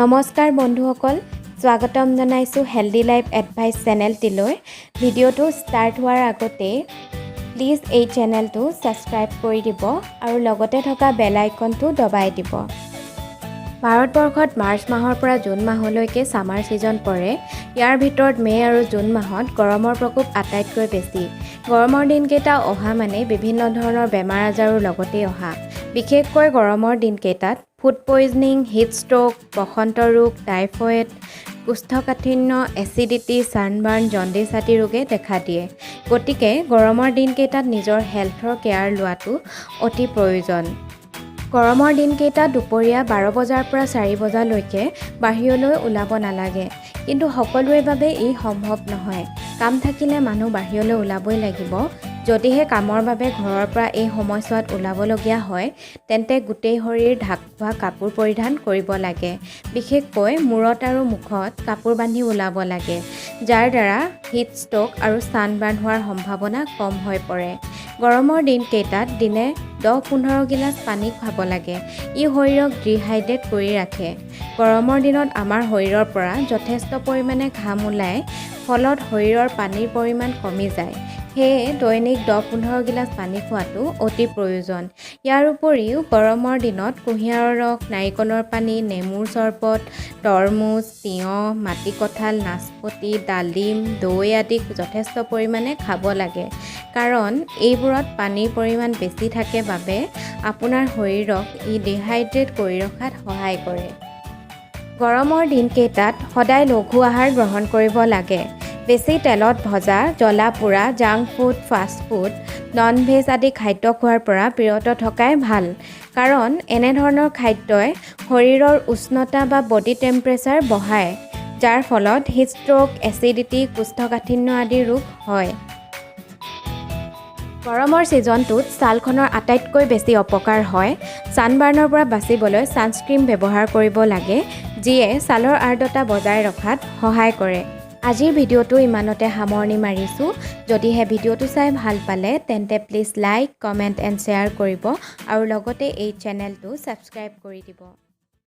নমস্কাৰ বন্ধুসকল, স্বাগতম জনাইছো হেলদি লাইফ এডভাইস চেনেলটিলৈ। ভিডিঅ'টো ষ্টাৰ্ট হোৱাৰ আগতে প্লিজ এই চেনেলটো সাবস্ক্ৰাইব কৰি দিব আৰু লগতে থকা বেল আইকনটো দবাই দিব। ভাৰতবৰ্ষত মাৰ্চ মাহৰ পৰা জুন মাহলৈকে সামাৰ সিজন পৰে। ইয়াৰ ভিতৰত মে আৰু জুন মাহত গৰমৰ প্ৰকোপ আটাইতকৈ বেছি। গৰমৰ দিনকেইটা অহা মানে বিভিন্ন ধৰণৰ বেমাৰ আজাৰৰ লগতে অহা। বিশেষকৈ গৰমৰ দিনকেইটাত ফুড পয়জনিং, হিট ষ্ট্ৰোক, বসন্ত ৰোগ, টাইফয়েড, কোষ্ঠকাঠিন্য, এচিডিটি, ছানবাৰ্ণ, জণ্ডিছ আদি ৰোগে দেখা দিয়ে। গতিকে গৰমৰ দিনকেইটাত নিজৰ হেল্থৰ কেয়াৰ লোৱাটো অতি প্ৰয়োজন। গৰমৰ দিনকেইটা দুপৰীয়া 12 বজাৰ পৰা 4 বজালৈকে বাহিৰলৈ ওলাব নালাগে। কিন্তু সকলোৰে বাবে ই সম্ভৱ নহয়। কাম থাকিলে মানুহ বাহিৰলৈ ওলাবই লাগিব। যদিহে কামৰ বাবে ঘৰৰ পৰা এই সময়ছোৱাত ওলাবলগীয়া হয়, তেন্তে গোটেই শৰীৰ ঢাক খোৱা কাপোৰ পৰিধান কৰিব লাগে। বিশেষকৈ মূৰত আৰু মুখত কাপোৰ বান্ধি ওলাব লাগে, যাৰ দ্বাৰা হিট ষ্ট্ৰোক আৰু ছানবাৰ্ণ হোৱাৰ সম্ভাৱনা কম হৈ পৰে। গৰমৰ দিনকেইটাত দিনে 10-15 গিলাচ পানী খাব লাগে। ই শৰীৰক ডিহাইড্ৰেট কৰি ৰাখে। গৰমৰ দিনত আমাৰ শৰীৰৰ পৰা যথেষ্ট পৰিমাণে ঘাম ওলায়, ফলত শৰীৰৰ পানীৰ পৰিমাণ কমি যায়। সেয়ে দৈনিক 10-15 গিলাচ পানী খোৱাটো অতি প্ৰয়োজন। ইয়াৰ উপৰিও গৰমৰ দিনত কুঁহিয়াৰৰ ৰস, নাৰিকলৰ পানী, নেমুৰ চৰবত, তৰমুজ, তিয়ঁহ, মাটিকঁঠাল, নাচপতি, ডালিম, দৈ আদি যথেষ্ট পৰিমাণে খাব লাগে। কাৰণ এইবোৰত পানীৰ পৰিমাণ বেছি থাকে বাবে আপোনাৰ শৰীৰক ই ডিহাইড্ৰেট কৰি ৰখাত সহায় কৰে। গৰমৰ দিনকেইটাত সদায় লঘু আহাৰ গ্ৰহণ কৰিব লাগে। বেছি তেলত ভজা, জ্বলা পোৰা, junk food, fast food, non veg আদি খাদ্য খোৱাৰ পৰা বিৰত থকাই ভাল। কাৰণ এনেধৰণৰ খাদ্যই শৰীৰৰ উষ্ণতা বা বডি টেম্পাৰেচাৰ বঢ়ায়, যাৰ ফলত হিট ষ্ট্ৰোক, এচিডিটি, কোষ্ঠকাঠিন্য আদি ৰোগ হয়। গৰমৰ ছিজনটোত ছালখনৰ আটাইতকৈ বেছি অপকাৰ হয়। ছানবাৰ্ণৰ পৰা বাচিবলৈ ছানস্ক্ৰীম ব্যৱহাৰ কৰিব লাগে, যিয়ে ছালৰ আৰ্দ্ৰতা বজাই ৰখাত সহায় কৰে। আজিৰ ভিডিঅ'টো ইমানতে সামৰণি মাৰিছোঁ। যদিহে ভিডিঅ'টো চাই ভাল পালে তেন্তে please like, comment and share কৰিব আৰু লগতে এই চেনেলটো ছাবস্ক্ৰাইব কৰি দিব।